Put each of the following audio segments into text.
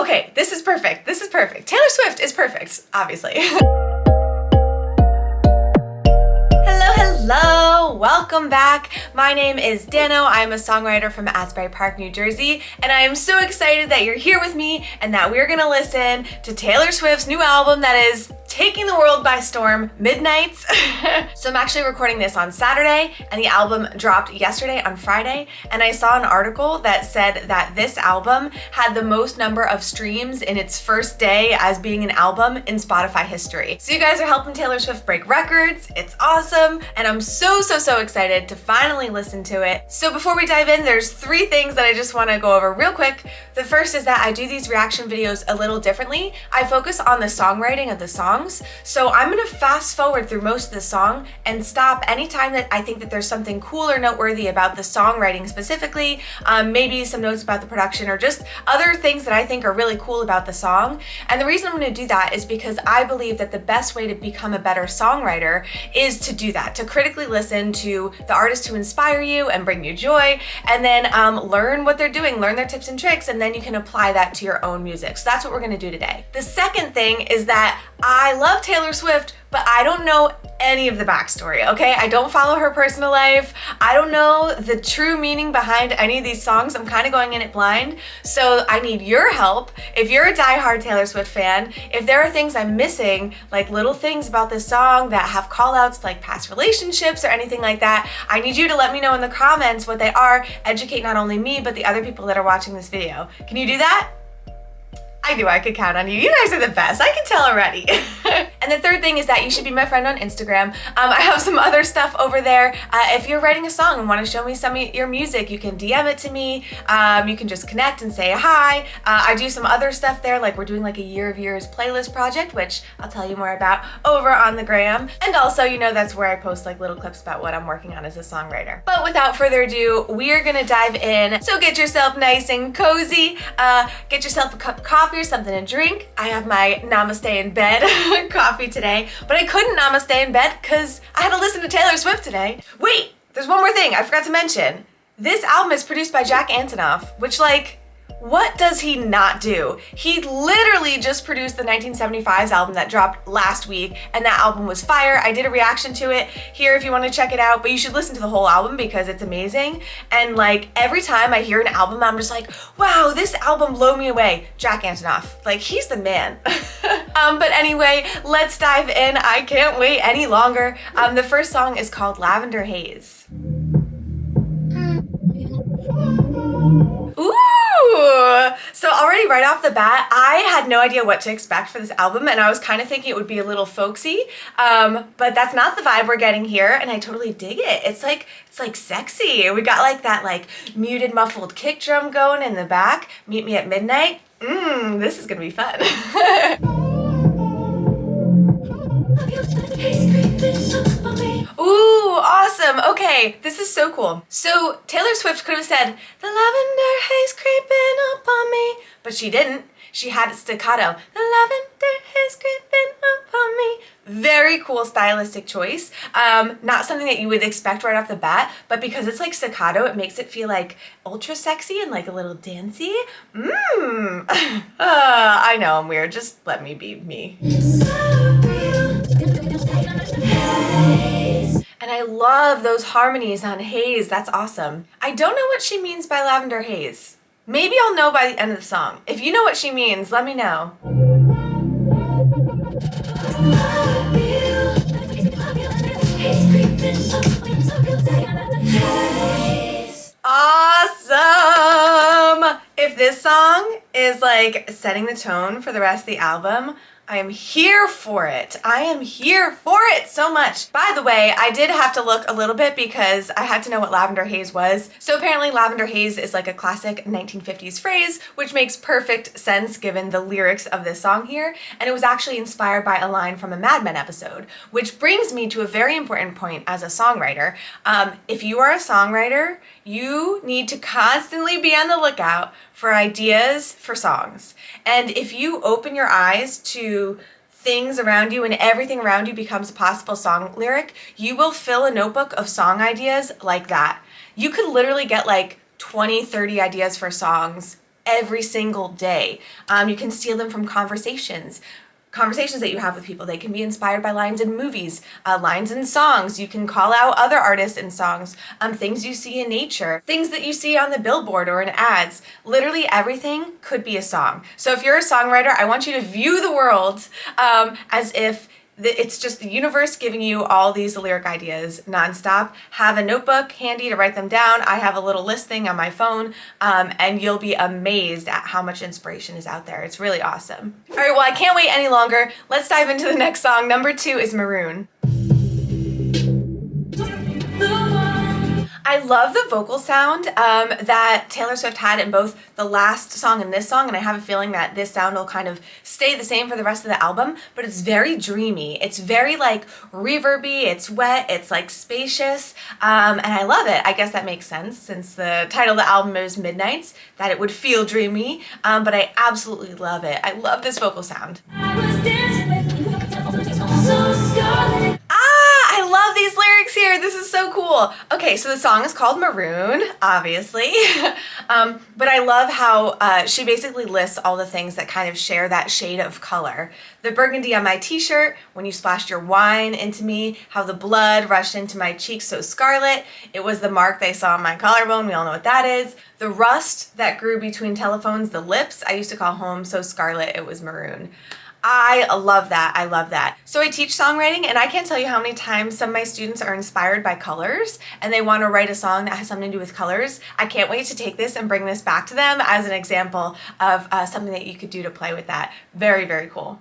Okay, this is perfect. This is perfect. Taylor Swift is perfect, obviously. Hello, welcome back. My name is Dano. I'm a songwriter from Asbury Park, New Jersey, and I am so excited that you're here with me and that we're gonna listen to Taylor Swift's new album that is taking the world by storm, Midnights. So I'm actually recording this on Saturday, and the album dropped yesterday on Friday, and I saw an article that said that this album had the most number of streams in its first day as being an album in Spotify history. So you guys are helping Taylor Swift break records. It's awesome, and I'm so excited to finally listen to it. So before we dive in, there's 3 things that I just want to go over real quick. The first is that I do these reaction videos a little differently. I focus on the songwriting of the songs. So I'm gonna fast forward through most of the song and stop anytime that I think that there's something cool or noteworthy about the songwriting specifically, maybe some notes about the production or just other things that I think are really cool about the song. And the reason I'm gonna do that is because I believe that the best way to become a better songwriter is to do that, to critically listen to the artists who inspire you and bring you joy, and then learn what they're doing, learn their tips and tricks, and then you can apply that to your own music. So that's what we're gonna do today. The second thing is that I love Taylor Swift, but I don't know any of the backstory, okay? I don't follow her personal life. I don't know the true meaning behind any of these songs. I'm kind of going in it blind. So I need your help. If you're a diehard Taylor Swift fan, if there are things I'm missing, like little things about this song that have call outs like past relationships or anything like that, I need you to let me know in the comments what they are. Educate not only me, but the other people that are watching this video. Can you do that? I knew I could count on you. You guys are the best. I can tell already. And the third thing is that you should be my friend on Instagram. I have some other stuff over there. If you're writing a song and want to show me some of your music, you can DM it to me. You can just connect and say hi. I do some other stuff there, like we're doing like a Year of Years playlist project, which I'll tell you more about over on the gram. And also, you know, that's where I post like little clips about what I'm working on as a songwriter. But without further ado, we are gonna dive in. So get yourself nice and cozy. Get yourself a cup of coffee or something to drink. I have my namaste in bed coffee today, but I couldn't namaste in bed because I had to listen to Taylor Swift today. Wait, there's one more thing I forgot to mention. This album is produced by Jack Antonoff, which like, what does he not do? He literally just produced the 1975's album that dropped last week, and that album was fire. I did a reaction to it here if you want to check it out, but you should listen to the whole album because it's amazing. And like every time I hear an album, I'm just like, wow, this album blew me away. Jack Antonoff, like he's the man. But anyway, let's dive in. I can't wait any longer. The first song is called Lavender Haze. Ooh! So already right off the bat, I had no idea what to expect for this album, and I was kind of thinking it would be a little folksy, but that's not the vibe we're getting here, and I totally dig it. It's like sexy. We got like that like muted muffled kick drum going in the back. Meet me at midnight. This is gonna be fun. Ooh, awesome. Okay, this is so cool. So Taylor Swift could have said, "The lavender haze creeping up on me," but she didn't. She had it staccato. "The lavender haze creeping up on me." Very cool stylistic choice. Not something that you would expect right off the bat, but because it's like staccato, it makes it feel like ultra sexy and like a little dancey. I know I'm weird. Just let me be me. And I love those harmonies on Haze. That's awesome. I don't know what she means by Lavender Haze. Maybe I'll know by the end of the song. If you know what she means, let me know. Awesome! If this song is like setting the tone for the rest of the album, I am here for it. I am here for it so much. By the way, I did have to look a little bit because I had to know what Lavender Haze was. So apparently Lavender Haze is like a classic 1950s phrase, which makes perfect sense given the lyrics of this song here. And it was actually inspired by a line from a Mad Men episode, which brings me to a very important point as a songwriter. If you are a songwriter, you need to constantly be on the lookout for ideas for songs. And if you open your eyes to things around you and everything around you becomes a possible song lyric, you will fill a notebook of song ideas like that. You could literally get like 20, 30 ideas for songs every single day. You can steal them from conversations that you have with people. They can be inspired by lines in movies, lines in songs. You can call out other artists in songs, things you see in nature, things that you see on the billboard or in ads. Literally everything could be a song. So if you're a songwriter, I want you to view the world as if it's just the universe giving you all these lyric ideas nonstop. Have a notebook handy to write them down. I have a little list thing on my phone, and you'll be amazed at how much inspiration is out there. It's really awesome. All right, well, I can't wait any longer. Let's dive into the next song. Number 2 is Maroon. I love the vocal sound that Taylor Swift had in both the last song and this song, and I have a feeling that this sound will kind of stay the same for the rest of the album, but it's very dreamy. It's very like reverby, it's wet, it's like spacious, and I love it. I guess that makes sense since the title of the album is Midnights, that it would feel dreamy, but I absolutely love it. I love this vocal sound. I was dancing with so scarlet. I love these lyrics here. This is so cool. Okay, so the song is called Maroon, obviously. But I love how she basically lists all the things that kind of share that shade of color. The burgundy on my t-shirt, when you splashed your wine into me, how the blood rushed into my cheeks so scarlet. It was the mark they saw on my collarbone. We all know what that is. The rust that grew between telephones, the lips, I used to call home so scarlet, it was maroon. I love that. I love that. So I teach songwriting, and I can't tell you how many times some of my students are inspired by colors and they want to write a song that has something to do with colors. I can't wait to take this and bring this back to them as an example of something that you could do to play with that. Very, very cool.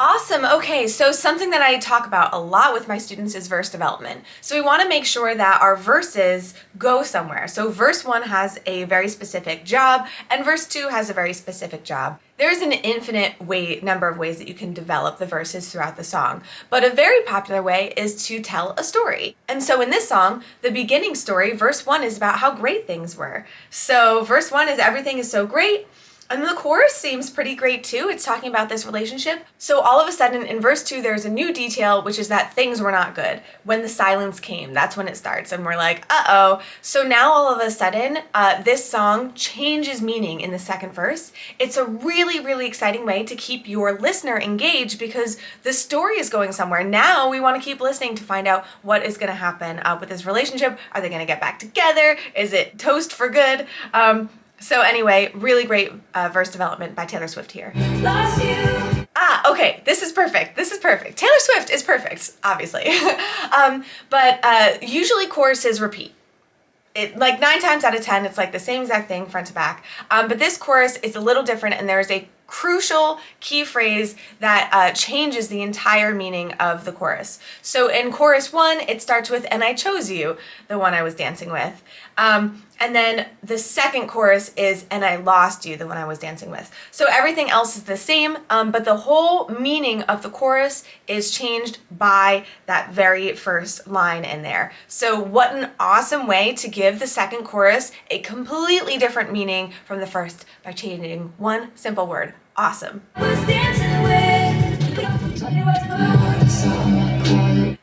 Awesome. Okay, so something that I talk about a lot with my students is verse development. So we want to make sure that our verses go somewhere. So verse 1 has a very specific job, and verse 2 has a very specific job. There's an infinite number of ways that you can develop the verses throughout the song, but a very popular way is to tell a story. And so in this song, the beginning story, verse 1 is about how great things were. So verse 1 is everything is so great. And the chorus seems pretty great too. It's talking about this relationship. So all of a sudden in verse 2, there's a new detail, which is that things were not good. When the silence came, that's when it starts. And we're like, uh-oh. So now all of a sudden, this song changes meaning in the second verse. It's a really, really exciting way to keep your listener engaged because the story is going somewhere. Now we want to keep listening to find out what is going to happen with this relationship. Are they going to get back together? Is it toast for good? So anyway, really great verse development by Taylor Swift here. Okay, this is perfect. This is perfect. Taylor Swift is perfect, obviously. But usually choruses repeat. Like 9 times out of 10, it's like the same exact thing front to back. But this chorus is a little different, and there's a crucial key phrase that changes the entire meaning of the chorus. So in chorus 1, it starts with, and I chose you, the one I was dancing with. And then the second chorus is, and I lost you, the one I was dancing with. So everything else is the same, but the whole meaning of the chorus is changed by that very first line in there. So what an awesome way to give the second chorus a completely different meaning from the first by changing one simple word. Awesome.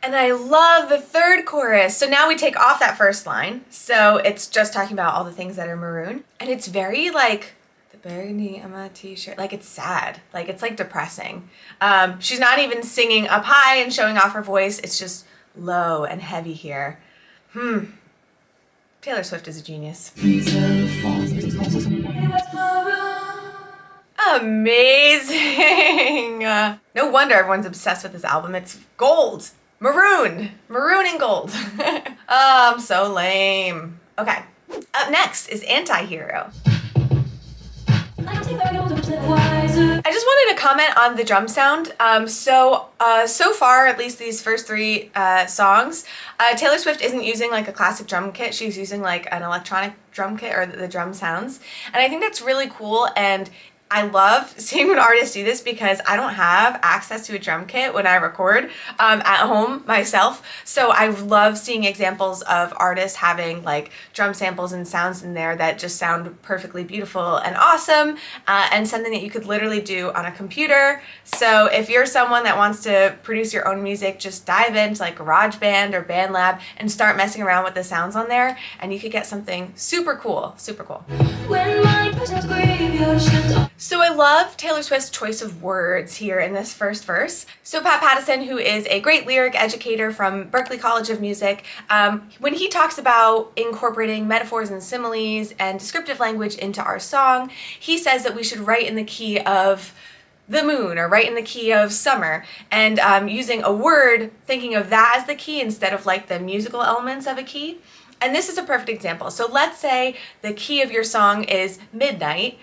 And I love the third chorus. So now we take off that first line. So it's just talking about all the things that are maroon. And it's very like, the burgundy on my t-shirt. Like it's sad. Like it's like depressing. She's not even singing up high and showing off her voice. It's just low and heavy here. Taylor Swift is a genius. Amazing. No wonder everyone's obsessed with this album. It's gold. Maroon and gold. I'm so lame. Okay, up next is Anti-Hero. I just wanted to comment on the drum sound. So far, at least these first 3 songs, Taylor Swift isn't using like a classic drum kit. She's using like an electronic drum kit or the drum sounds. And I think that's really cool. And I love seeing when artists do this because I don't have access to a drum kit when I record at home myself. So I love seeing examples of artists having like drum samples and sounds in there that just sound perfectly beautiful and awesome, and something that you could literally do on a computer. So if you're someone that wants to produce your own music, just dive into like GarageBand or BandLab and start messing around with the sounds on there, and you could get something super cool, super cool. When my so I love Taylor Swift's choice of words here in this first verse. So Pat Pattison, who is a great lyric educator from Berklee College of Music, when he talks about incorporating metaphors and similes and descriptive language into our song, he says that we should write in the key of the moon or write in the key of summer, and using a word, thinking of that as the key instead of like the musical elements of a key. And this is a perfect example. So let's say the key of your song is midnight.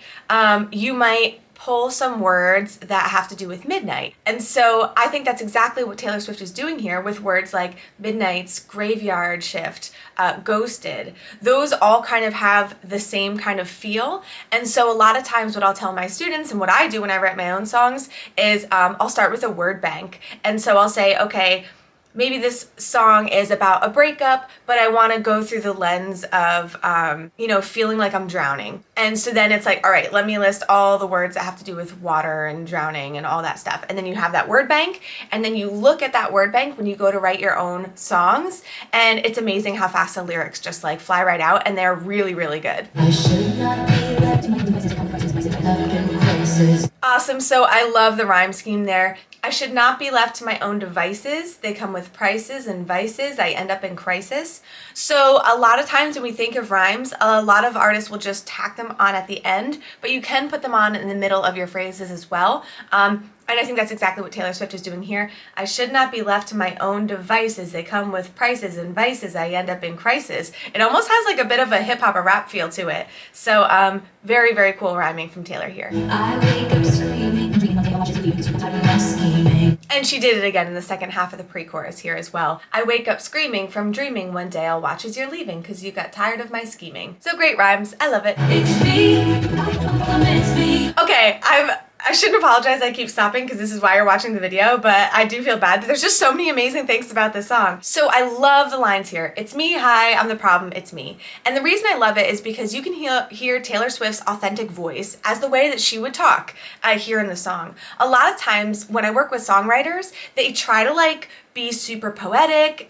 You might pull some words that have to do with midnight. And so I think that's exactly what Taylor Swift is doing here with words like midnights, graveyard shift, ghosted. Those all kind of have the same kind of feel. And so a lot of times what I'll tell my students and what I do when I write my own songs is I'll start with a word bank. And so I'll say, okay, maybe this song is about a breakup, but I want to go through the lens of, feeling like I'm drowning. And so then it's like, all right, let me list all the words that have to do with water and drowning and all that stuff. And then you have that word bank, and then you look at that word bank when you go to write your own songs, and it's amazing how fast the lyrics just like fly right out, and they're really, really good. I should not be left to my devices to come crisis, crisis. Awesome, so I love the rhyme scheme there. I should not be left to my own devices. They come with prices and vices. I end up in crisis. So a lot of times when we think of rhymes, a lot of artists will just tack them on at the end, but you can put them on in the middle of your phrases as well. And I think that's exactly what Taylor Swift is doing here. I should not be left to my own devices. They come with prices and vices. I end up in crisis. It almost has like a bit of a hip hop or rap feel to it. So very, very cool rhyming from Taylor here. I wake up screaming, dreaming I'll watches leaving, super tired of my scheming. And she did it again in the second half of the pre-chorus here as well. I wake up screaming from dreaming one day I'll watch as you're leaving because you got tired of my scheming. So great rhymes. I love it. It's me. It's me. Okay, I shouldn't apologize, I keep stopping because this is why you're watching the video, but I do feel bad. There's just so many amazing things about this song. So I love the lines here. It's me, hi, I'm the problem, it's me. And the reason I love it is because you can hear Taylor Swift's authentic voice as the way that she would talk here in the song. A lot of times when I work with songwriters, they try to like be super poetic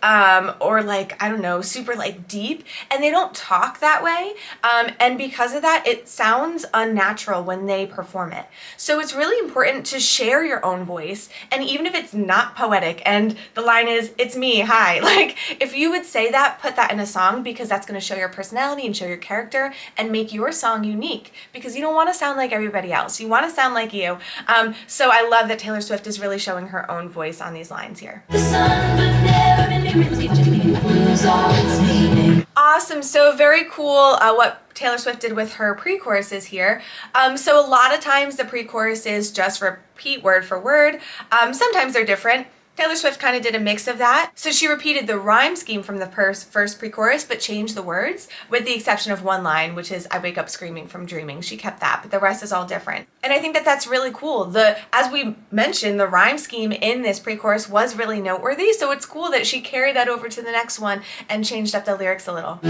or like, I don't know, super like deep, and they don't talk that way. And because of that, it sounds unnatural when they perform it. So it's really important to share your own voice. And even if it's not poetic and the line is, it's me, hi, like if you would say that, put that in a song because that's going to show your personality and show your character and make your song unique because you don't want to sound like everybody else. You want to sound like you. So I love that Taylor Swift is really showing her own voice on these lines here. Awesome, so very cool what Taylor Swift did with her pre-choruses here. So a lot of times the pre-choruses just repeat word for word. Sometimes they're different. Taylor Swift kind of did a mix of that. So she repeated the rhyme scheme from the first pre-chorus, but changed the words, with the exception of one line, which is, I wake up screaming from dreaming. She kept that, but the rest is all different. And I think that that's really cool. As we mentioned, the rhyme scheme in this pre-chorus was really noteworthy, so it's cool that she carried that over to the next one and changed up the lyrics a little.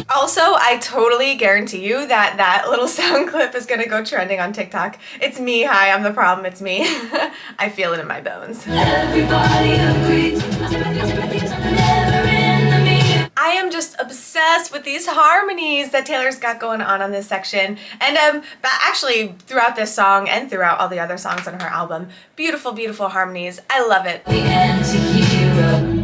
Also, I totally guarantee you that that little sound clip is gonna go trending on TikTok. It's me, hi, I'm the problem, it's me. I feel it in my bones. Everybody agrees. I am just obsessed with these harmonies that Taylor's got going on this section. And but actually throughout this song and throughout all the other songs on her album, beautiful, beautiful harmonies. I love it. The anti-hero.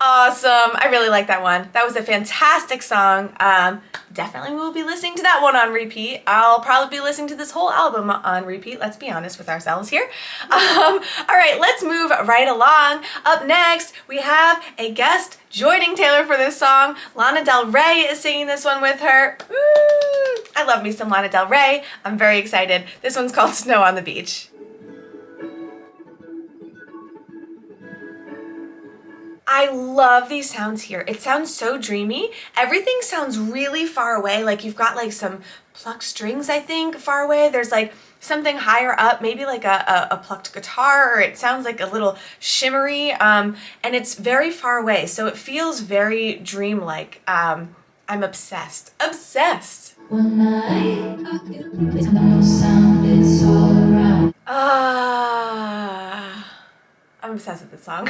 Awesome. I really like that one. That was a fantastic song. Definitely will be listening to that one on repeat. I'll probably be listening to this whole album on repeat. Let's be honest with ourselves here. All right, let's move right along. Up next, we have a guest joining Taylor for this song. Lana Del Rey is singing this one with her. I love me some Lana Del Rey. I'm very excited. This one's called Snow on the Beach. I love these sounds here. It sounds so dreamy. Everything sounds really far away. Like you've got like some plucked strings, I think, far away. There's like something higher up, maybe like a plucked guitar, or it sounds like a little shimmery, and it's very far away. So it feels very dreamlike. I'm obsessed. Obsessed. One night, no sound, it's all around. I'm obsessed with this song.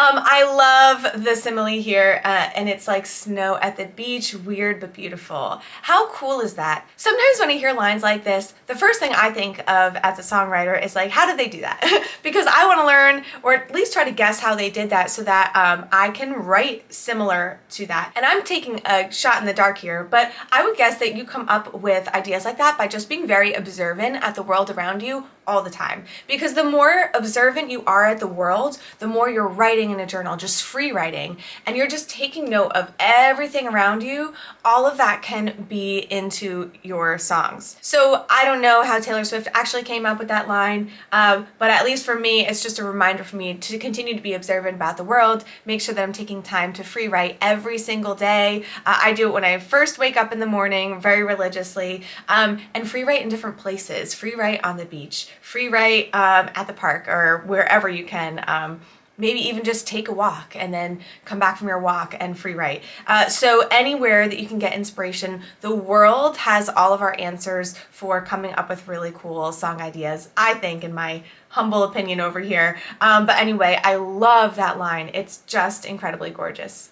I love the simile here, and it's like snow at the beach, weird but beautiful. How cool is that? Sometimes when I hear lines like this, the first thing I think of as a songwriter is like, how did they do that? Because I want to learn, or at least try to guess how they did that so that I can write similar to that. And I'm taking a shot in the dark here, but I would guess that you come up with ideas like that by just being very observant at the world around you all the time. Because the more observant you are at the world, the more you're writing in a journal, just free writing, and you're just taking note of everything around you. All of that can be into your songs. So I don't know how Taylor Swift actually came up with that line, but at least for me, it's just a reminder for me to continue to be observant about the world, make sure that I'm taking time to free write every single day. I do it when I first wake up in the morning, very religiously, and free write in different places. Free write on the beach, free write at the park, or wherever you can. Maybe even just take a walk and then come back from your walk and free write. So anywhere that you can get inspiration, the world has all of our answers for coming up with really cool song ideas, I think, in my humble opinion over here. But anyway, I love that line. It's just incredibly gorgeous.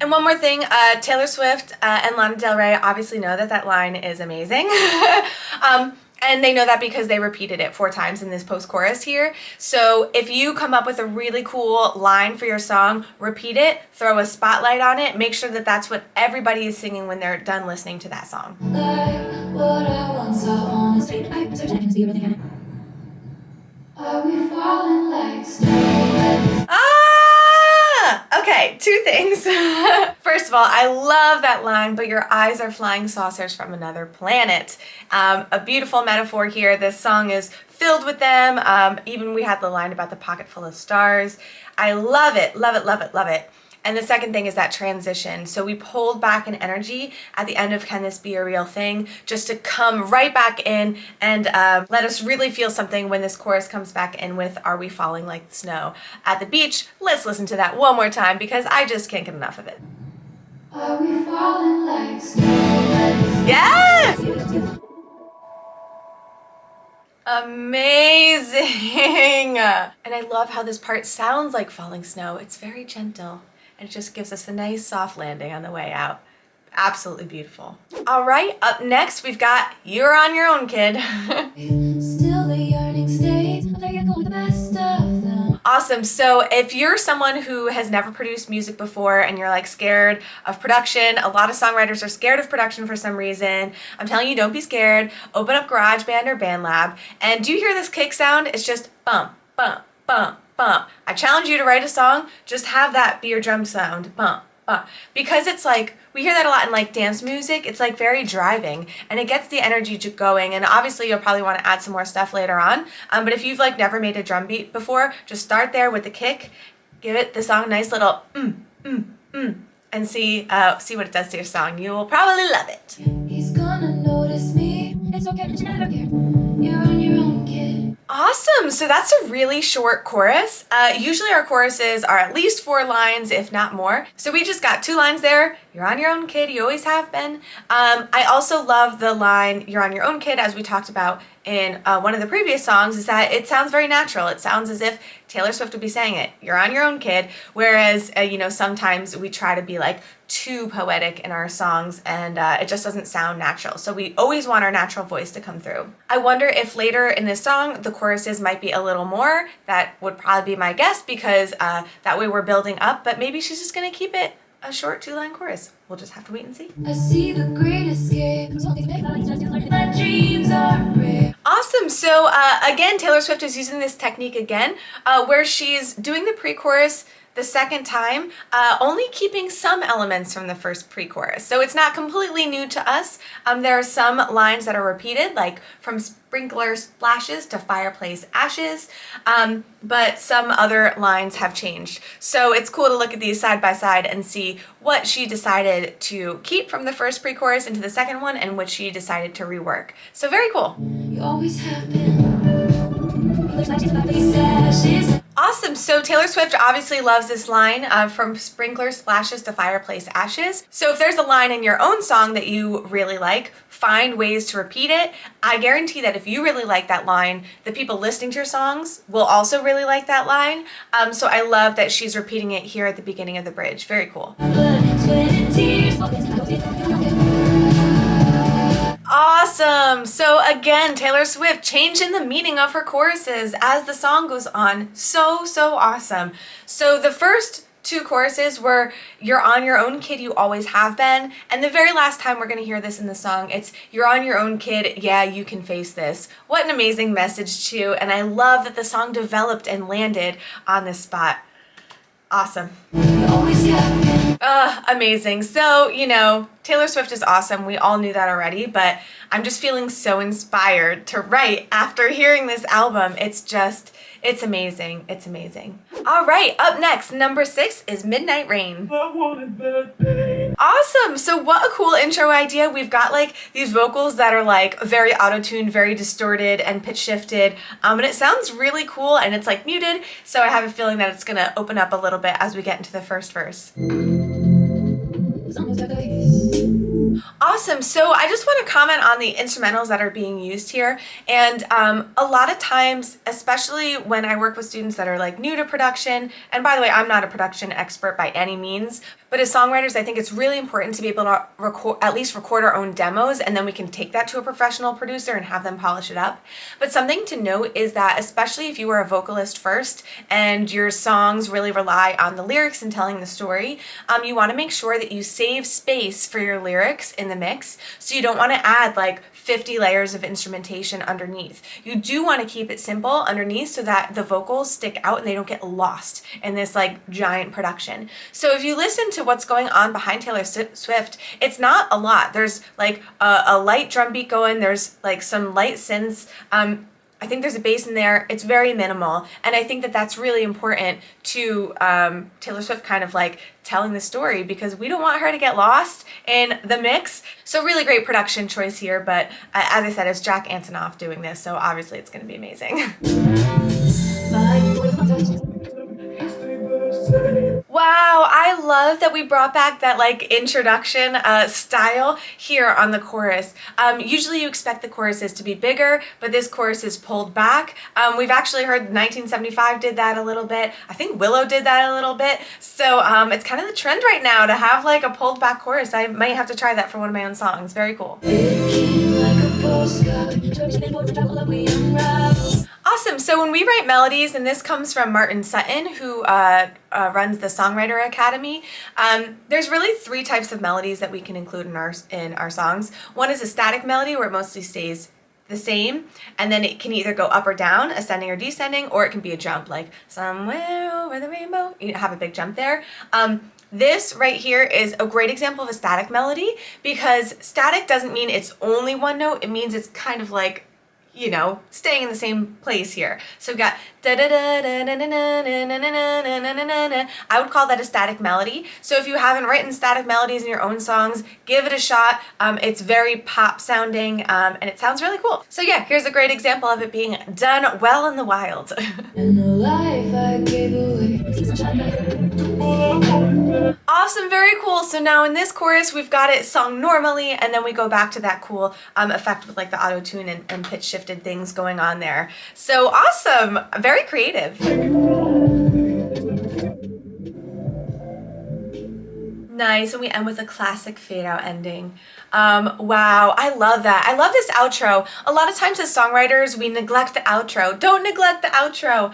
And one more thing, Taylor Swift and Lana Del Rey obviously know that that line is amazing. And they know that because they repeated it 4 times in this post-chorus here. So if you come up with a really cool line for your song, repeat it, throw a spotlight on it, make sure that that's what everybody is singing when they're done listening to that song. Like what I once saw on the street. Are we falling like snow? Okay, 2 things. First of all, I love that line, but your eyes are flying saucers from another planet. A beautiful metaphor here. This song is filled with them. Even we had the line about the pocket full of stars. I love it, love it, love it, love it. And the second thing is that transition. So we pulled back an energy at the end of Can This Be a Real Thing, just to come right back in and let us really feel something when this chorus comes back in with Are We Falling Like Snow at the Beach. Let's listen to that one more time because I just can't get enough of it. Are we falling like snow? Yes! Amazing! And I love how this part sounds like falling snow. It's very gentle. And it just gives us a nice soft landing on the way out. Absolutely beautiful. All right, up next we've got You're on Your Own, Kid. Still the yearning state, but I get the best of them. Awesome. So if you're someone who has never produced music before and you're like scared of production, a lot of songwriters are scared of production for some reason. I'm telling you, don't be scared. Open up GarageBand or BandLab, and do you hear this kick sound? It's just bump, bump, bump, bump. I challenge you to write a song, just have that be your drum sound, bump, bump. Because it's like, we hear that a lot in like dance music, it's like very driving and it gets the energy going, and obviously you'll probably want to add some more stuff later on, but if you've like never made a drum beat before, just start there with the kick, give it the song a nice little and see what it does to your song. You will probably love it. He's gonna notice me, it's okay, but you never cared. You're on your own, kid. Awesome, so that's a really short chorus. Usually our choruses are at least 4 lines, if not more. So we just got 2 lines there. You're on your own, kid, you always have been. I also love the line, you're on your own, kid, as we talked about in one of the previous songs, is that it sounds very natural. It sounds as if Taylor Swift would be saying it. You're on your own, kid. Whereas, sometimes we try to be like too poetic in our songs and it just doesn't sound natural. So we always want our natural voice to come through. I wonder if later in this song, the choruses might be a little more. That would probably be my guess because that way we're building up, but maybe she's just gonna keep it a short 2-line chorus. We'll just have to wait and see. I see the great escape. My dreams are rare. Awesome. So again, Taylor Swift is using this technique again, where she's doing the pre-chorus. the second time, only keeping some elements from the first pre-chorus. So it's not completely new to us. There are some lines that are repeated, like from sprinkler splashes to fireplace ashes, but some other lines have changed. So it's cool to look at these side by side and see what she decided to keep from the first pre-chorus into the second one and what she decided to rework. So very cool. You always have been. Awesome. So Taylor Swift obviously loves this line from sprinkler splashes to fireplace ashes. So if there's a line in your own song that you really like, find ways to repeat it. I guarantee that if you really like that line, the people listening to your songs will also really like that line. So I love that she's repeating it here at the beginning of the bridge. Very cool. Awesome. So again, Taylor Swift changing the meaning of her choruses as the song goes on. So awesome. So the first two choruses were "You're on your own, kid, you always have been." And the very last time we're going to hear this in the song, it's "You're on your own, kid, yeah, you can face this." What an amazing message too. And I love that the song developed and landed on this spot. Awesome. Amazing. So, you know, Taylor Swift is awesome. We all knew that already, but I'm just feeling so inspired to write after hearing this album. It's amazing. It's amazing. All right, up next, number 6 is Midnight Rain. Awesome. So what a cool intro idea. We've got like these vocals that are like very auto-tuned, very distorted and pitch shifted. And it sounds really cool and it's like muted. So I have a feeling that it's going to open up a little bit as we get into the first verse. Awesome. So I just want to comment on the instrumentals that are being used here. And a lot of times, especially when I work with students that are like new to production, and by the way, I'm not a production expert by any means, but as songwriters, I think it's really important to be able to at least record our own demos, and then we can take that to a professional producer and have them polish it up. But something to note is that, especially if you are a vocalist first and your songs really rely on the lyrics and telling the story, you want to make sure that you save space for your lyrics in the mix. So you don't want to add like 50 layers of instrumentation underneath. You do want to keep it simple underneath so that the vocals stick out and they don't get lost in this like giant production. So if you listen to what's going on behind Taylor Swift, it's not a lot. There's like a light drum beat going, there's like some light synths, I think there's a bass in there. It's very minimal. And I think that that's really important to Taylor Swift kind of like telling the story, because we don't want her to get lost in the mix. So really great production choice here. But as I said, it's Jack Antonoff doing this. So obviously it's going to be amazing. Wow, I love that we brought back that like introduction style here on the chorus. Usually you expect the choruses to be bigger, but this chorus is pulled back. We've actually heard 1975 did that a little bit. I think Willow did that a little bit. So it's kind of the trend right now to have like a pulled back chorus. I might have to try that for one of my own songs. Very cool. Awesome. So when we write melodies, and this comes from Martin Sutton, who runs the Songwriter Academy, there's really 3 types of melodies that we can include in our songs. One is a static melody where it mostly stays the same, and then it can either go up or down, ascending or descending, or it can be a jump, like somewhere over the rainbow. You have a big jump there. This right here is a great example of a static melody, because static doesn't mean it's only one note. It means it's kind of like, you know, staying in the same place here. So we've got da da da da da da da da da da. I would call that a static melody. So if you haven't written static melodies in your own songs, give it a shot. It's very pop sounding, and it sounds really cool. So yeah, here's a great example of it being done well in the wild. And the life I gave away. Awesome, very cool. So now in this chorus, we've got it sung normally, and then we go back to that cool effect with like the auto-tune and pitch shifted things going on there. So awesome, very creative. Nice, and we end with a classic fade out ending. Wow, I love that. I love this outro. A lot of times as songwriters, we neglect the outro. Don't neglect the outro.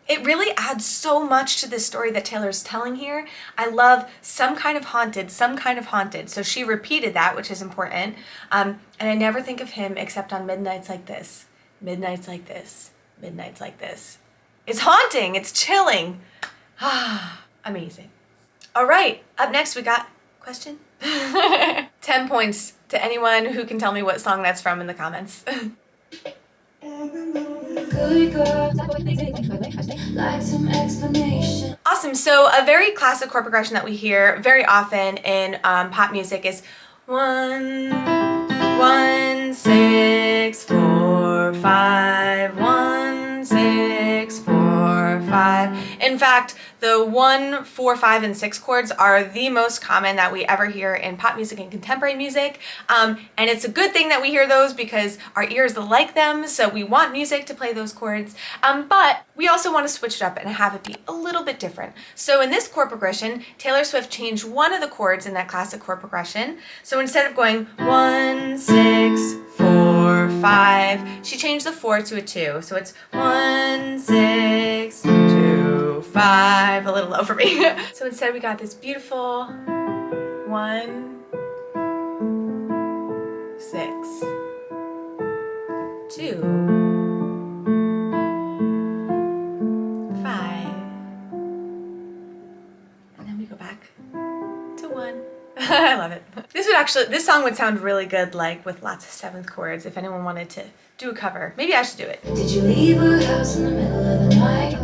It really adds so much to this story that Taylor's telling here. I love some kind of haunted, some kind of haunted. So she repeated that, which is important. And I never think of him except on midnights like this. Midnights like this. Midnights like this. It's haunting. It's chilling. Amazing. All right, up next we got question. 10 points to anyone who can tell me what song that's from in the comments. Awesome, so a very classic chord progression that we hear very often in pop music is 1, 1, 6, 4, 5, 1, 6, 4, 5. In fact, the 1, 4, 5, and 6 chords are the most common that we ever hear in pop music and contemporary music. And it's a good thing that we hear those because our ears like them, so we want music to play those chords. But we also want to switch it up and have it be a little bit different. So in this chord progression, Taylor Swift changed one of the chords in that classic chord progression. So instead of going 1, 6, 4, 5, she changed the 4 to a 2. So it's 1, 6, 2, 5, a little low for me. So instead we got this beautiful 1, 6, 2, 5, and then we go back to 1. I love it. This song would sound really good like with lots of 7th chords if anyone wanted to do a cover. Maybe I should do it. Did you leave her house in the middle of the night?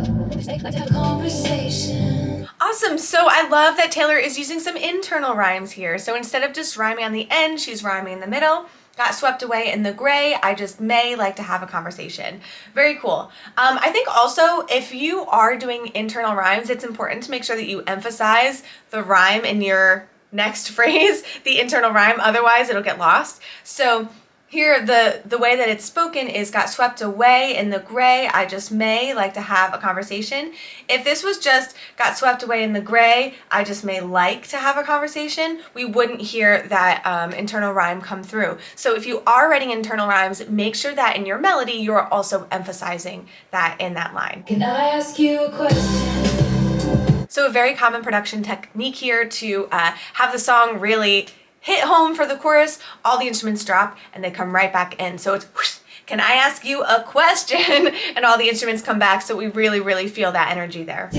Conversation. Awesome, so I love that Taylor is using some internal rhymes here. So instead of just rhyming on the end, she's rhyming in the middle. Got swept away in the gray, I just may like to have a conversation. Very cool. I think also if you are doing internal rhymes, it's important to make sure that you emphasize the rhyme in your next phrase, the internal rhyme, otherwise it'll get lost. So here, the way that it's spoken is got swept away in the gray, I just may like to have a conversation. If this was just got swept away in the gray, I just may like to have a conversation, we wouldn't hear that internal rhyme come through. So if you are writing internal rhymes, make sure that in your melody, you're also emphasizing that in that line. Can I ask you a question? So a very common production technique here to have the song really hit home for the chorus, all the instruments drop and they come right back in. So it's whoosh, can I ask you a question? And all the instruments come back, so we really, really feel that energy there.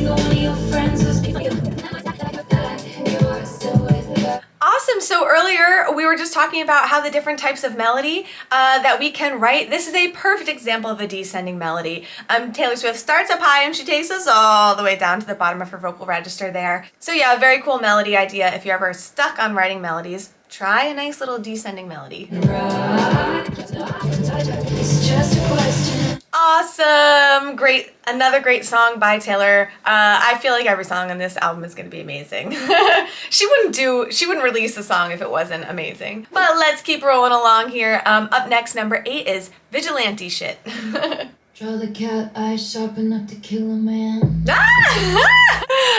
Awesome, so earlier we were just talking about how the different types of melody that we can write. This is a perfect example of a descending melody. Taylor Swift starts up high and she takes us all the way down to the bottom of her vocal register there. So yeah, a very cool melody idea. If you're ever stuck on writing melodies, try a nice little descending melody. It's just a question. Awesome, great, another great song by Taylor. I feel like every song on this album is gonna be amazing. She wouldn't release a song if it wasn't amazing. But let's keep rolling along here. Up next, number 8 is Vigilante Shh. Draw the cat eyes sharp enough to kill a man. I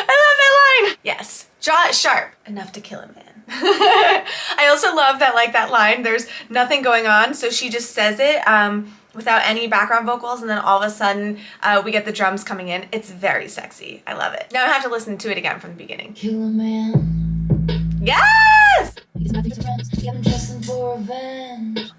love that line. Yes, draw it sharp enough to kill a man. I also love that, like, that line, there's nothing going on, so she just says it without any background vocals, and then all of a sudden we get the drums coming in. It's very sexy. I love it. Now I have to listen to it again from the beginning. Kill a man. Yes!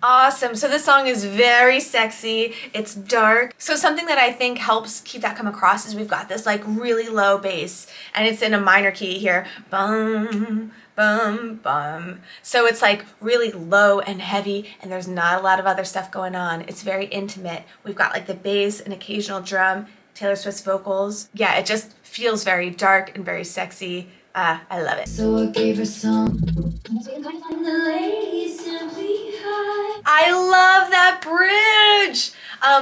Awesome. So this song is very sexy. It's dark. So something that I think helps keep that come across is we've got this like really low bass, and it's in a minor key here. Bum, bum, bum. So it's like really low and heavy, and there's not a lot of other stuff going on. It's very intimate. We've got like the bass, an occasional drum, Taylor Swift's vocals. Yeah, it just feels very dark and very sexy. I love it. So I gave her some. I love that bridge.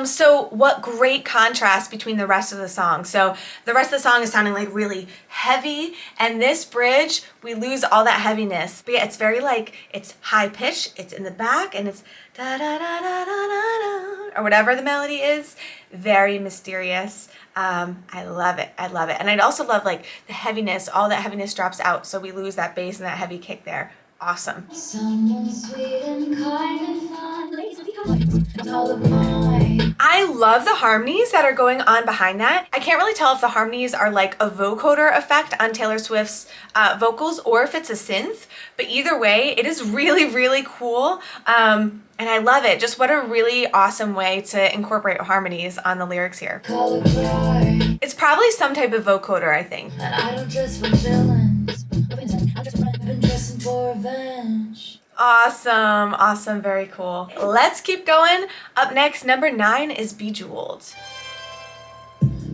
So what great contrast between the rest of the song. So the rest of the song is sounding like really heavy, and this bridge, we lose all that heaviness. But yeah, it's very like, it's high pitch, it's in the back, and it's da da da da da da da, or whatever the melody is. Very mysterious. I love it. I love it. And I'd also love like the heaviness, all that heaviness drops out, so we lose that bass and that heavy kick there. Awesome. Someone sweet and kind and fun. I love the harmonies that are going on behind that. I can't really tell if the harmonies are like a vocoder effect on Taylor Swift's vocals or if it's a synth, but either way, it is really, really cool. And I love it. Just what a really awesome way to incorporate harmonies on the lyrics here. It's probably some type of vocoder, I think. And I don't dress for villains. I've been dressing for revenge. Awesome, awesome, very cool. Let's keep going. Up next, number 9 is Bejeweled.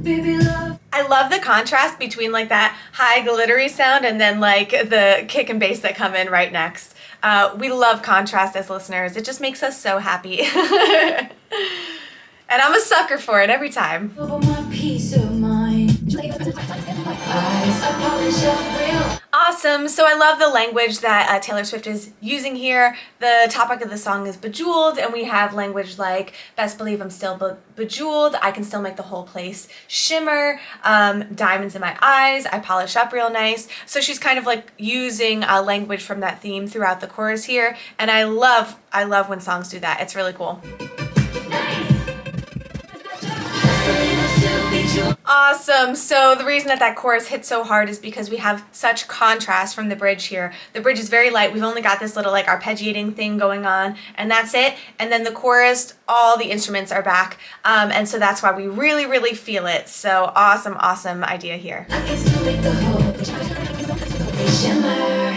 Baby love. I love the contrast between like that high glittery sound and then like the kick and bass that come in right next. We love contrast as listeners. It just makes us so happy. And I'm a sucker for it every time. Over my peace of mind. Awesome. So I love the language that Taylor Swift is using here. The topic of the song is Bejeweled, and we have language like, best believe I'm still bejeweled, I can still make the whole place shimmer, diamonds in my eyes, I polish up real nice. So she's kind of like using language from that theme throughout the chorus here, and I love when songs do that. It's really cool. Awesome. So the reason that chorus hits so hard is because we have such contrast from the bridge here. The bridge is very light. We've only got this little like arpeggiating thing going on, and that's it. And then the chorus, all the instruments are back. And so that's why we really, really feel it. So awesome, awesome idea here. I can still make the whole shimmer.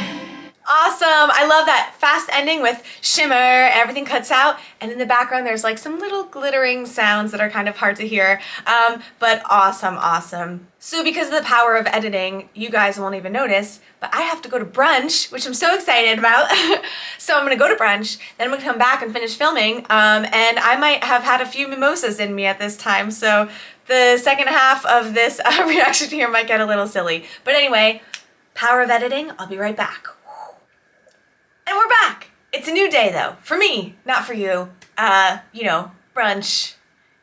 Awesome. I love that fast ending with shimmer, everything cuts out, and in the background there's like some little glittering sounds that are kind of hard to hear, but awesome, awesome. So because of the power of editing, you guys won't even notice, but I have to go to brunch, which I'm so excited about. So I'm gonna go to brunch, then I'm gonna come back and finish filming, and I might have had a few mimosas in me at this time, so the second half of this reaction here might get a little silly. But anyway, power of editing, I'll be right back. And we're back. It's a new day though, for me, not for you. You know, brunch,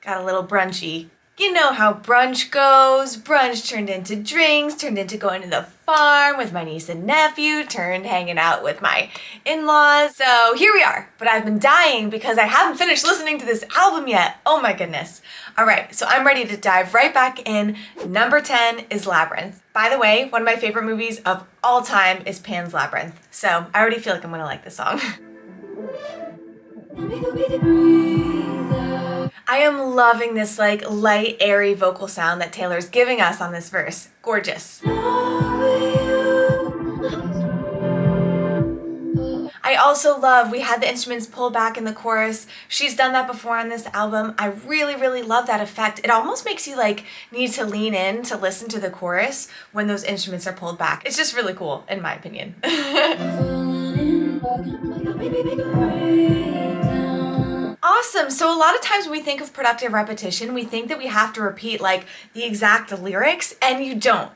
got a little brunchy. You know how brunch goes. Brunch turned into drinks, turned into going to the farm with my niece and nephew, turned hanging out with my in-laws. So here we are, but I've been dying because I haven't finished listening to this album yet. Oh my goodness. All right, so I'm ready to dive right back in. Number 10 is Labyrinth. By the way, one of my favorite movies of all time is Pan's Labyrinth. So I already feel like I'm gonna like this song. I am loving this like light, airy vocal sound that Taylor's giving us on this verse. Gorgeous. I also love, we had the instruments pull back in the chorus. She's done that before on this album. I really, really love that effect. It almost makes you like need to lean in to listen to the chorus when those instruments are pulled back. It's just really cool, in my opinion. Awesome. So a lot of times when we think of productive repetition, we think that we have to repeat like the exact lyrics, and you don't.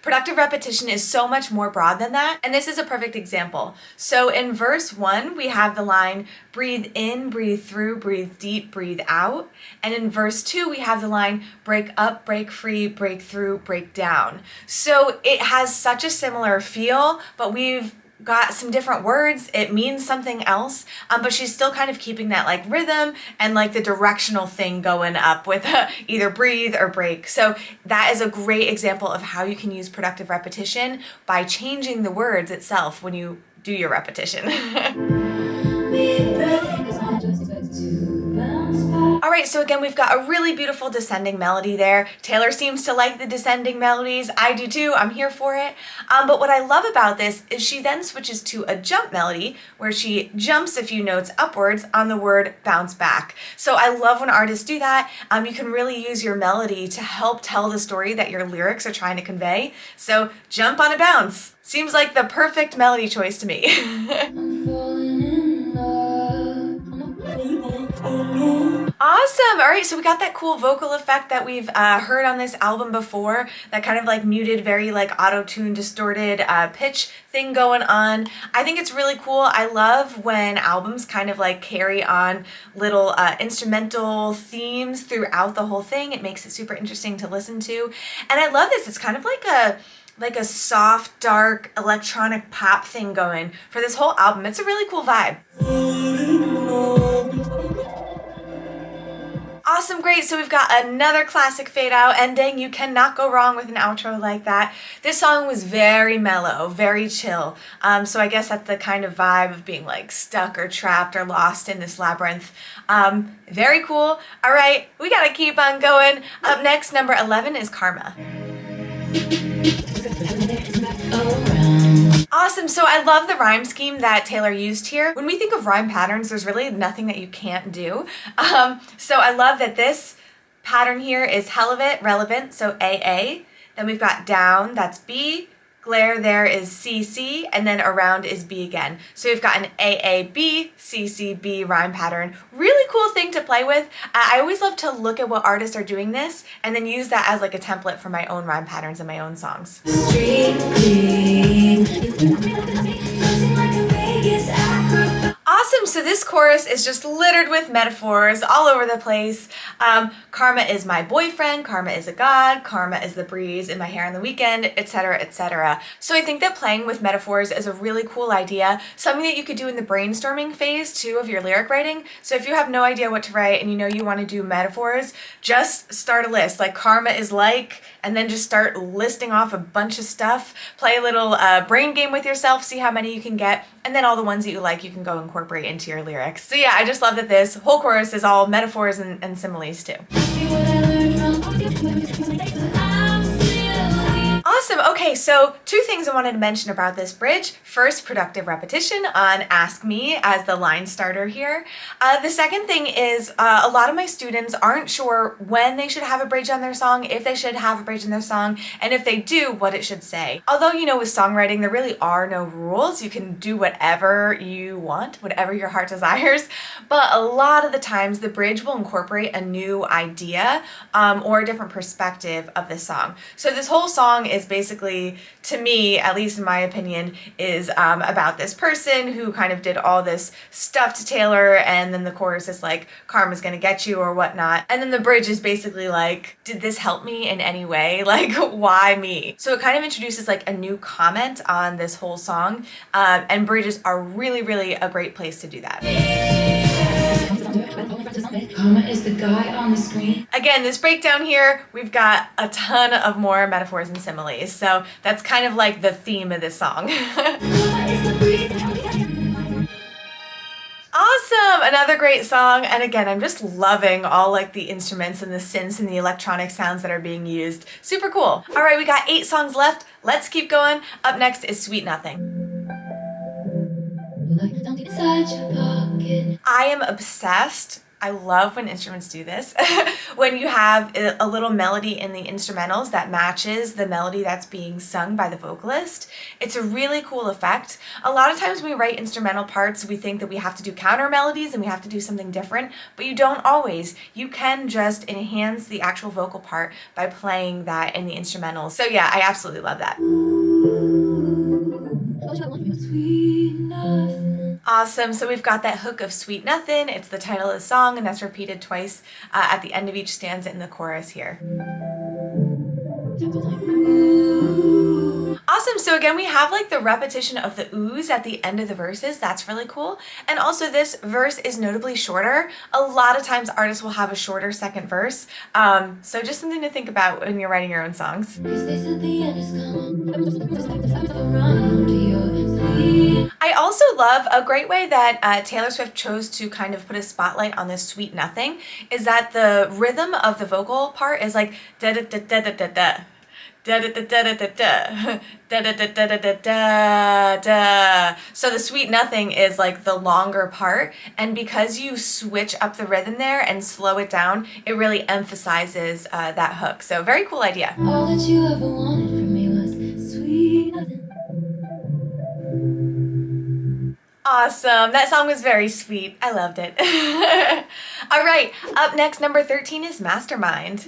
Productive repetition is so much more broad than that. And this is a perfect example. So in verse 1, we have the line, breathe in, breathe through, breathe deep, breathe out. And in verse 2, we have the line, break up, break free, break through, break down. So it has such a similar feel, but we've got some different words. It means something else, but she's still kind of keeping that like rhythm and like the directional thing going up with either breathe or break. So that is a great example of how you can use productive repetition by changing the words itself when you do your repetition. All right, so again, we've got a really beautiful descending melody there. Taylor seems to like the descending melodies. I do too, I'm here for it. But what I love about this is she then switches to a jump melody where she jumps a few notes upwards on the word bounce back. So I love when artists do that. You can really use your melody to help tell the story that your lyrics are trying to convey. So jump on a bounce. Seems like the perfect melody choice to me. Awesome. All right, so we got that cool vocal effect that we've heard on this album before, that kind of like muted, very like auto-tune distorted pitch thing going on. I think it's really cool. I love when albums kind of like carry on little instrumental themes throughout the whole thing. It makes it super interesting to listen to. And I love this. It's kind of like a soft, dark, electronic pop thing going for this whole album. It's a really cool vibe. Awesome, great. So we've got another classic fade out ending. You cannot go wrong with an outro like that. This song was very mellow, very chill. So I guess that's the kind of vibe of being like stuck or trapped or lost in this labyrinth. Very cool. All right, we gotta keep on going. Up next, number 11 is Karma. Awesome, so I love the rhyme scheme that Taylor used here. When we think of rhyme patterns, there's really nothing that you can't do. So I love that this pattern here is hell of it, relevant, so AA. Then we've got down, that's B. Glare there is CC, and then around is B again. So we've got an AAB, CCB rhyme pattern. Really cool thing to play with. I always love to look at what artists are doing this and then use that as like a template for my own rhyme patterns and my own songs. Awesome, so this chorus is just littered with metaphors all over the place. Karma is my boyfriend, karma is a god, karma is the breeze in my hair on the weekend, etc., etc. So I think that playing with metaphors is a really cool idea, something that you could do in the brainstorming phase too of your lyric writing. So if you have no idea what to write and you know you want to do metaphors, just start a list, like karma is like, and then just start listing off a bunch of stuff. Play a little brain game with yourself, see how many you can get, and then all the ones that you like you can go incorporate into your lyrics. So yeah, I just love that this whole chorus is all metaphors and similes too. Awesome. Okay, so two things I wanted to mention about this bridge. First, productive repetition on Ask Me as the line starter here. The second thing is a lot of my students aren't sure when they should have a bridge on their song, if they should have a bridge in their song, and if they do, what it should say. Although, you know, with songwriting, there really are no rules. You can do whatever you want, whatever your heart desires, but a lot of the times the bridge will incorporate a new idea or a different perspective of the song. So this whole song is basically, to me, at least in my opinion, is about this person who kind of did all this stuff to Taylor, and then the chorus is like, karma's gonna get you or whatnot. And then the bridge is basically like, did this help me in any way? Like, why me? So it kind of introduces like a new comment on this whole song, and bridges are really, really a great place to do that. Karma is the guy on the screen. Again, this breakdown here, we've got a ton of more metaphors and similes, so that's kind of like the theme of this song. Awesome! Another great song, and again, I'm just loving all like the instruments and the synths and the electronic sounds that are being used. Super cool. All right, we got 8 songs left. Let's keep going. Up next is Sweet Nothing. I am obsessed. I love when instruments do this. When you have a little melody in the instrumentals that matches the melody that's being sung by the vocalist. It's a really cool effect. A lot of times when we write instrumental parts, we think that we have to do counter melodies and we have to do something different, but you don't always. You can just enhance the actual vocal part by playing that in the instrumentals. So yeah, I absolutely love that. Awesome, so we've got that hook of Sweet Nothing. It's the title of the song, and that's repeated twice at the end of each stanza in the chorus here. Awesome, so again, we have like the repetition of the oohs at the end of the verses. That's really cool. And also this verse is notably shorter. A lot of times artists will have a shorter second verse. So just something to think about when you're writing your own songs. I also love a great way that Taylor Swift chose to kind of put a spotlight on this Sweet Nothing is that the rhythm of the vocal part is like da da da da da da da. Da da da da da da da da da da da da da. So the Sweet Nothing is like the longer part, and because you switch up the rhythm there and slow it down, it really emphasizes that hook. So very cool idea. All that you ever wanted from me was sweet nothing. Awesome. That song was very sweet. I loved it. All right. Up next, number 13 is Mastermind.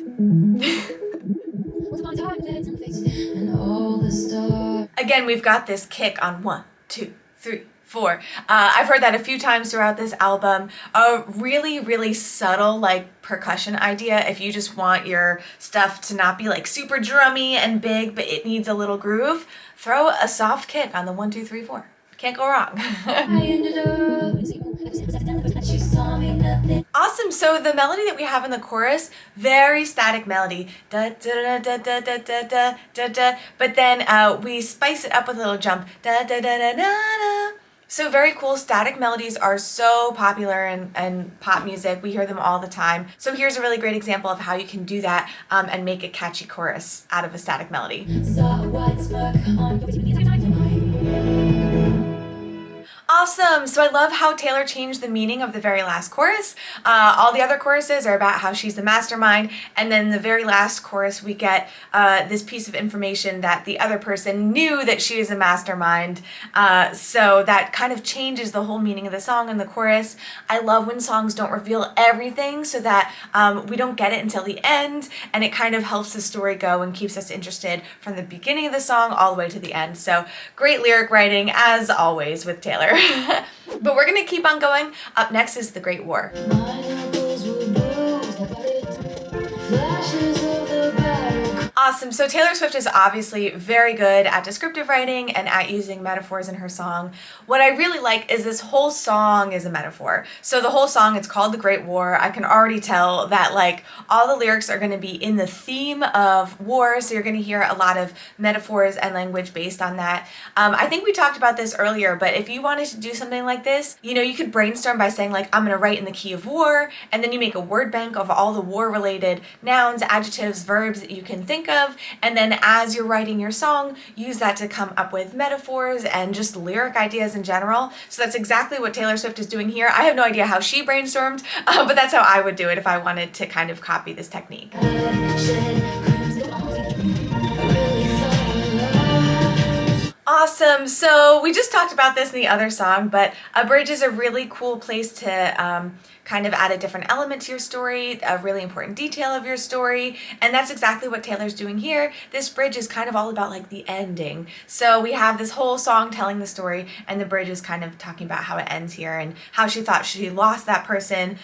Again, we've got this kick on 1, 2, 3, 4. I've heard that a few times throughout this album. A really, really subtle like percussion idea. If you just want your stuff to not be like super drummy and big, but it needs a little groove, throw a soft kick on the 1, 2, 3, 4. Can't go wrong. I ended up, you saw me ain't nothing. Awesome. So the melody that we have in the chorus, very static melody, da da da da da da da da da. But then we spice it up with a little jump, da da da da da da. So very cool. Static melodies are so popular in pop music. We hear them all the time. So here's a really great example of how you can do that and make a catchy chorus out of a static melody. Saw a white smirk on Awesome. So I love how Taylor changed the meaning of the very last chorus. All the other choruses are about how she's the mastermind. And then the very last chorus, we get this piece of information that the other person knew that she is a mastermind. So that kind of changes the whole meaning of the song and the chorus. I love when songs don't reveal everything so that we don't get it until the end. And it kind of helps the story go and keeps us interested from the beginning of the song all the way to the end. So great lyric writing as always with Taylor. But we're gonna keep on going. Up next is The Great War. my knuckles were bruised like flashes of the battle. Awesome. So Taylor Swift is obviously very good at descriptive writing and at using metaphors in her song. What I really like is this whole song is a metaphor. So the whole song, it's called The Great War. I can already tell that like all the lyrics are going to be in the theme of war. So you're going to hear a lot of metaphors and language based on that. I think we talked about this earlier, but if you wanted to do something like this, you know, you could brainstorm by saying like, I'm going to write in the key of war. And then you make a word bank of all the war related nouns, adjectives, verbs that you can think of, and then as you're writing your song, use that to come up with metaphors and just lyric ideas in general. So that's exactly what Taylor Swift is doing here. I have no idea how she brainstormed, but that's how I would do it if I wanted to kind of copy this technique. Shed crimson on the I really thought Awesome. So we just talked about this in the other song, but a bridge is a really cool place to kind of add a different element to your story, a really important detail of your story. And that's exactly what Taylor's doing here. This bridge is kind of all about like the ending. So we have this whole song telling the story, and the bridge is kind of talking about how it ends here and how she thought she lost that person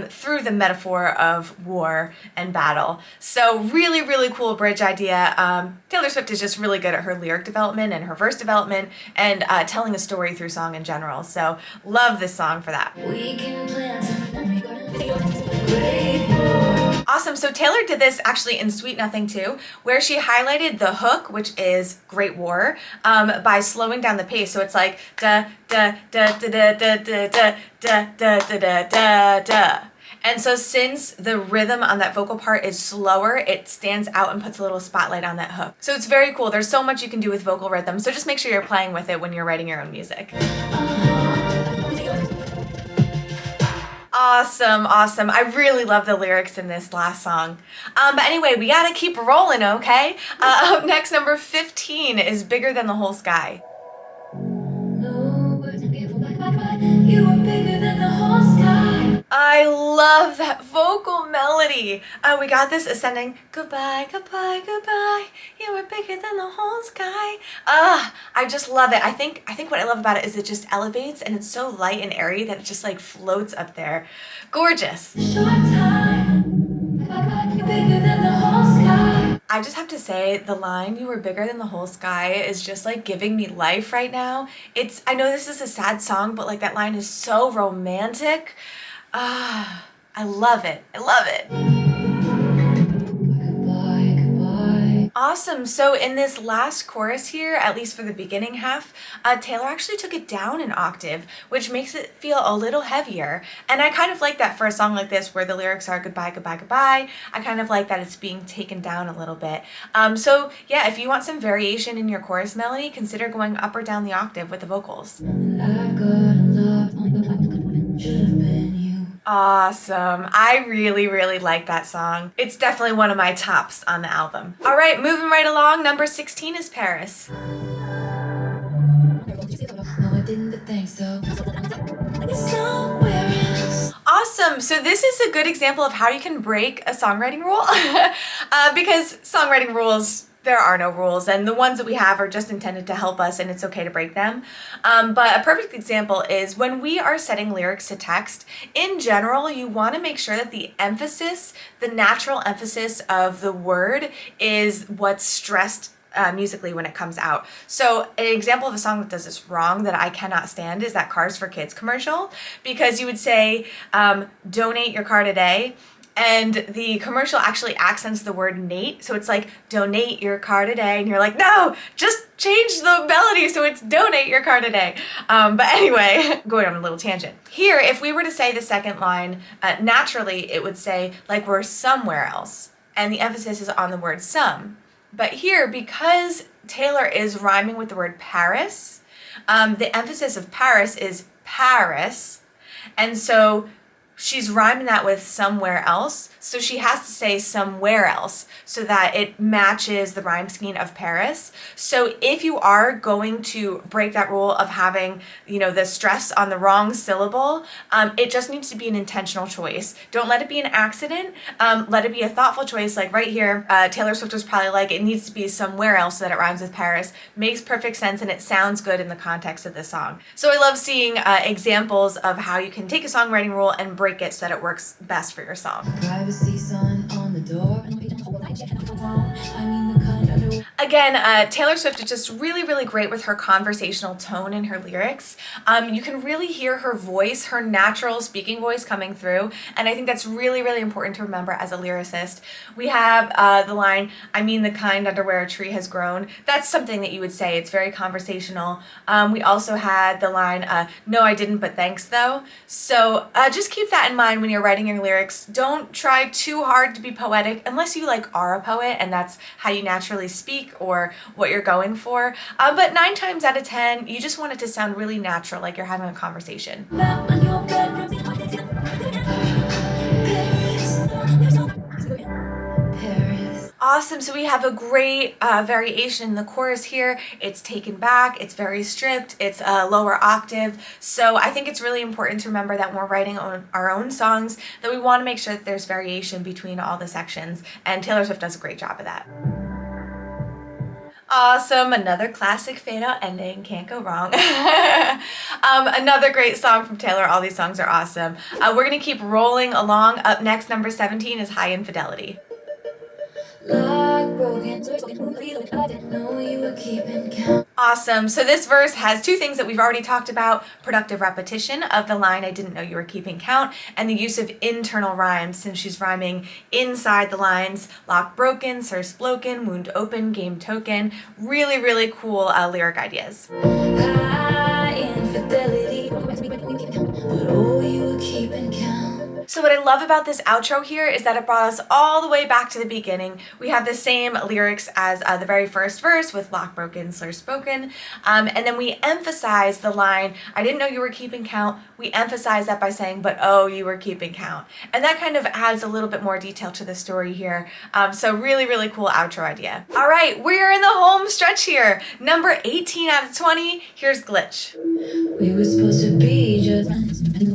through the metaphor of war and battle. So really, really cool bridge idea. Taylor Swift is just really good at her lyric development and her verse development and telling a story through song in general. So love this song for that. we can plant and great war. Awesome. So Taylor did this actually in Sweet Nothing too, where she highlighted the hook, which is Great War, by slowing down the pace. So it's like da da da da da da da da da da da da da. And so since the rhythm on that vocal part is slower, it stands out and puts a little spotlight on that hook. So it's very cool. There's so much you can do with vocal rhythm. So just make sure you're playing with it when you're writing your own music. Awesome, awesome. I really love the lyrics in this last song. But anyway, we gotta keep rolling, okay? Up next, number 15 is Bigger Than the Whole Sky. No words and beautiful bye. You are bigger than the whole sky. I love that vocal melody. We got this ascending. Goodbye, goodbye, goodbye. You are bigger than the whole sky. I just love it. I think what I love about it is it just elevates and it's so light and airy that it just like floats up there. Gorgeous. Short time. You're bigger than the whole sky. I just have to say the line "you were bigger than the whole sky" is just like giving me life right now. I know this is a sad song, but like that line is so romantic. I love it. I love it. Goodbye, goodbye. Awesome. So in this last chorus here, at least for the beginning half, Taylor actually took it down an octave, which makes it feel a little heavier. And I kind of like that for a song like this where the lyrics are goodbye, goodbye, goodbye. I kind of like that it's being taken down a little bit. So yeah, if you want some variation in your chorus melody, consider going up or down the octave with the vocals. And I got loved. Only the time was good woman should have been you. Awesome. I really, really like that song. It's definitely one of my tops on the album. All right, moving right along. Number 16 is Paris. No, I didn't, but thanks so. Somewhere else. Awesome. So this is a good example of how you can break a songwriting rule because songwriting rules, there are no rules, and the ones that we have are just intended to help us, and it's okay to break them. But a perfect example is when we are setting lyrics to text, in general, you want to make sure that the emphasis, the natural emphasis of the word is what's stressed musically when it comes out. So an example of a song that does this wrong that I cannot stand is that Cars for Kids commercial, because you would say, donate your car today. And the commercial actually accents the word Nate. So it's like, donate your car today. And you're like, no, just change the melody so it's donate your car today. But anyway, going on a little tangent. Here, if we were to say the second line, naturally it would say, like, we're somewhere else. And the emphasis is on the word some. But here, because Taylor is rhyming with the word Paris, the emphasis of Paris is Paris. And so she's rhyming that with somewhere else, so she has to say somewhere else so that it matches the rhyme scheme of Paris. So if you are going to break that rule of having, the stress on the wrong syllable, it just needs to be an intentional choice. Don't let it be an accident. Let it be a thoughtful choice. Like right here, Taylor Swift was probably like, it needs to be somewhere else so that it rhymes with Paris. Makes perfect sense, and it sounds good in the context of the song. So I love seeing examples of how you can take a songwriting rule and break it so that it works best for your song. Privacy sign on the door. I mean the kind under. Again, Taylor Swift is just really, really great with her conversational tone in her lyrics. You can really hear her voice, her natural speaking voice coming through, and I think that's really, really important to remember as a lyricist. We have the line, I mean the kind under where a tree has grown. That's something that you would say. It's very conversational. We also had the line, no I didn't but thanks though. So just keep that in mind when you're writing your lyrics. Don't try too hard to be poetic unless you are a poet and that's how you naturally speak or what you're going for. But 9 times out of 10, you just want it to sound really natural, like you're having a conversation. Awesome, so we have a great variation in the chorus here. It's taken back, it's very stripped, it's a lower octave. So I think it's really important to remember that when we're writing our own songs, that we want to make sure that there's variation between all the sections, and Taylor Swift does a great job of that. Awesome, another classic fade out ending, can't go wrong. Another great song from Taylor. All these songs are awesome. We're gonna keep rolling along. Up next, number 17 is High Infidelity. Awesome. So this verse has 2 things that we've already talked about: productive repetition of the line, I didn't know you were keeping count, and the use of internal rhymes, since she's rhyming inside the lines. Lock broken, source bloken, wound open, game token. Really, really cool lyric ideas. High infidelity, but oh, you were keeping count. So what I love about this outro here is that it brought us all the way back to the beginning. We have the same lyrics as the very first verse with lock broken, slur spoken, and then we emphasize the line, I didn't know you were keeping count. We emphasize that by saying, but oh, you were keeping count. And that kind of adds a little bit more detail to the story here. So really, really cool outro idea. All right, we're in the home stretch here. Number 18 out of 20, here's Glitch. We were supposed to be just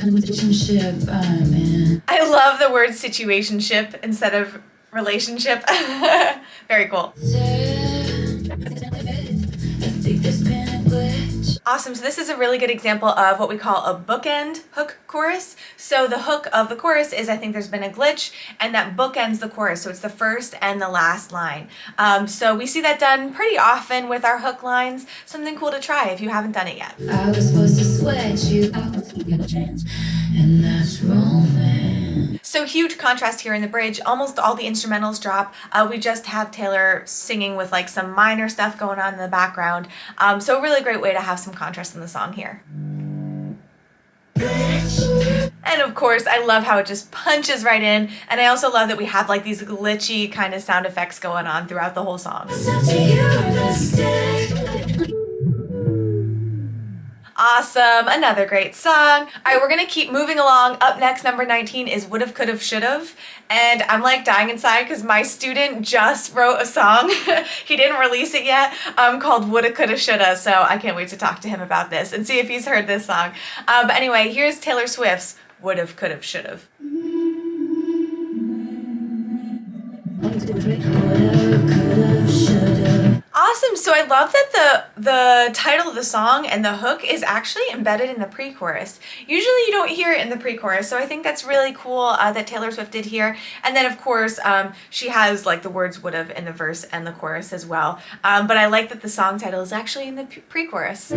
relationship, man. I love the word situationship instead of relationship. Very cool. Awesome, so this is a really good example of what we call a bookend hook chorus. So the hook of the chorus is, I think there's been a glitch, and that bookends the chorus, so it's the first and the last line. So we see that done pretty often with our hook lines. Something cool to try if you haven't done it yet. I was supposed to sweat you out, get a chance, and that's romance. So huge contrast here in the bridge. Almost all the instrumentals drop. We just have Taylor singing with some minor stuff going on in the background. So a really great way to have some contrast in the song here. And of course, I love how it just punches right in. And I also love that we have these glitchy kind of sound effects going on throughout the whole song. Awesome, another great song. All right, we're gonna keep moving along. Up next, number 19 is Would've, Could've, Should've. And I'm dying inside because my student just wrote a song. He didn't release it yet, called Woulda, Coulda, Shoulda. So I can't wait to talk to him about this and see if he's heard this song. But anyway, here's Taylor Swift's Would've, Could've, Should've. Awesome, So I love that the title of the song and the hook is actually embedded in the pre-chorus. Usually you don't hear it in the pre-chorus, so I think that's really cool that Taylor Swift did here. And then of course she has like the words would've in the verse and the chorus as well. But I like that the song title is actually in the pre-chorus.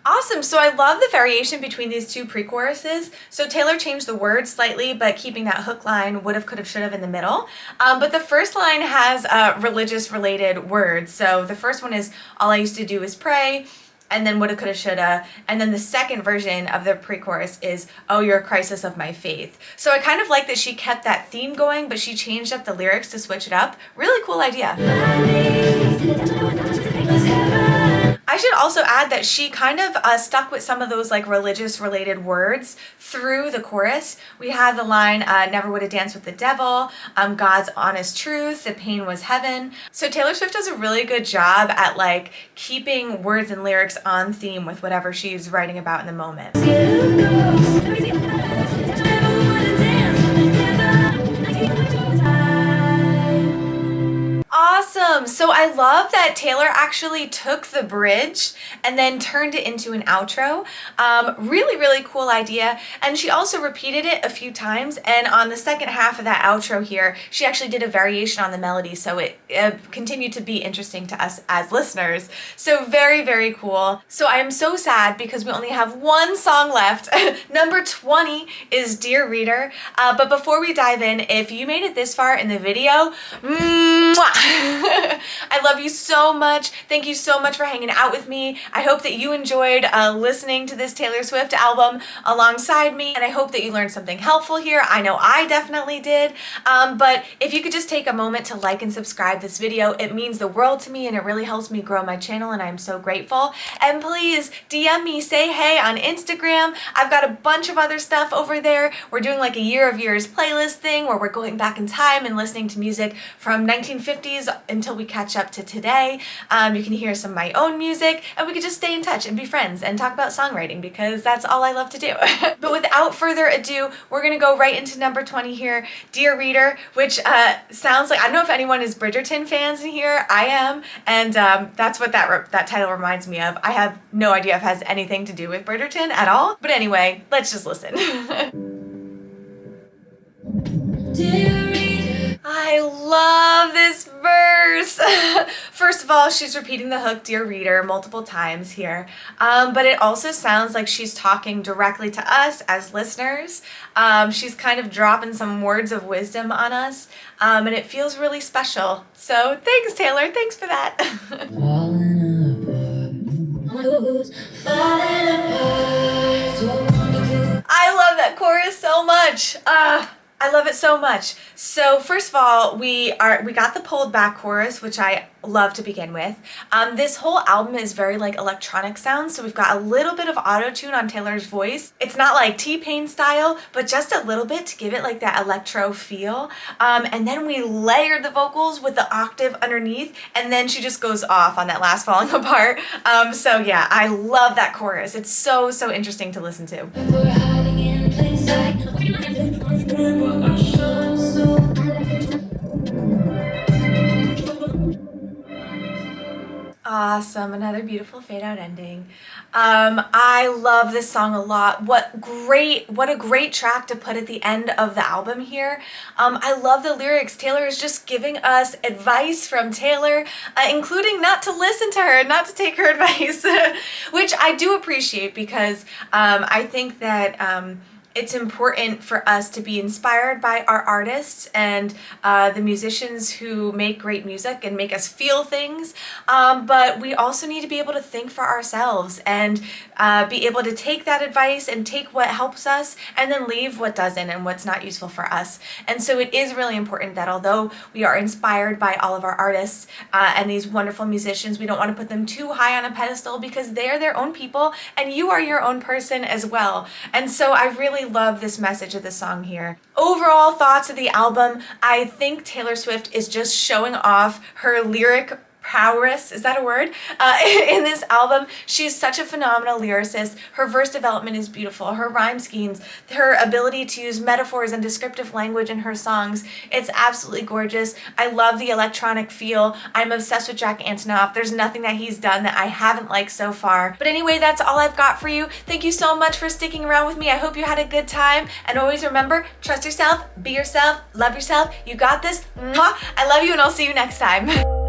Awesome, so I love the variation between these two pre-choruses. So Taylor changed the words slightly, but keeping that hook line, would've, could've, should've in the middle. But the first line has religious related words. So the first one is, all I used to do is pray, and then woulda, coulda, shoulda. And then the second version of the pre-chorus is, oh, you're a crisis of my faith. So I kind of like that she kept that theme going, but she changed up the lyrics to switch it up. Really cool idea. I should also add that she kind of stuck with some of those like religious related words through the chorus. We have the line, never would have danced with the devil, God's honest truth, the pain was heaven. So Taylor Swift does a really good job at like keeping words and lyrics on theme with whatever she's writing about in the moment. Awesome. So I love that Taylor actually took the bridge and then turned it into an outro. Really, really cool idea. And she also repeated it a few times. And on the second half of that outro here, she actually did a variation on the melody. So it continued to be interesting to us as listeners. So very, very cool. So I am so sad because we only have one song left. Number 20 is Dear Reader. But before we dive in, if you made it this far in the video, mwah! I love you so much. Thank you so much for hanging out with me. I hope that you enjoyed listening to this Taylor Swift album alongside me, and I hope that you learned something helpful here. I know I definitely did. But if you could just take a moment to like and subscribe this video, it means the world to me and it really helps me grow my channel, and I'm so grateful. And please DM me, say hey on Instagram. I've got a bunch of other stuff over there. We're doing like a year of years playlist thing where we're going back in time and listening to music from 1950s until we catch up to today. You can hear some of my own music, and we could just stay in touch and be friends and talk about songwriting because that's all I love to do. But without further ado, we're gonna go right into number 20 here, Dear Reader, which sounds like, I don't know if anyone is Bridgerton fans in here. I am, and that's what that title reminds me of. I have no idea if it has anything to do with Bridgerton at all, but anyway, let's just listen. Dear reader, I love this verse. First of all, she's repeating the hook, Dear Reader, multiple times here. But it also sounds like she's talking directly to us as listeners. She's kind of dropping some words of wisdom on us. And it feels really special. So thanks, Taylor. Thanks for that. falling apart. Who's falling apart? So wonderful. I love that chorus so much. I love it so much. So first of all, we got the pulled back chorus, which I love to begin with. This whole album is very like electronic sounds, so we've got a little bit of auto-tune on Taylor's voice. It's not like T-Pain style, but just a little bit to give it like that electro feel. And then we layered the vocals with the octave underneath, and then she just goes off on that last falling apart. So yeah, I love that chorus. It's so, so interesting to listen to. We're hiding in plain sight. Awesome, another beautiful fade out ending. I love this song a lot. What a great track to put at the end of the album here. I love the lyrics. Taylor is just giving us advice from Taylor, including not to listen to her, not to take her advice, which I do appreciate because I think that it's important for us to be inspired by our artists and the musicians who make great music and make us feel things. But we also need to be able to think for ourselves and be able to take that advice and take what helps us and then leave what doesn't and what's not useful for us. And so it is really important that although we are inspired by all of our artists and these wonderful musicians, we don't want to put them too high on a pedestal because they're their own people and you are your own person as well. And so I really love this message of the song here. Overall thoughts of the album, I think Taylor Swift is just showing off her lyric prowess, is that a word? In this album. She's such a phenomenal lyricist. Her verse development is beautiful. Her rhyme schemes, her ability to use metaphors and descriptive language in her songs, it's absolutely gorgeous. I love the electronic feel. I'm obsessed with Jack Antonoff. There's nothing that he's done that I haven't liked so far. But anyway, that's all I've got for you. Thank you so much for sticking around with me. I hope you had a good time. And always remember, trust yourself, be yourself, love yourself. You got this. Mwah! I love you, and I'll see you next time.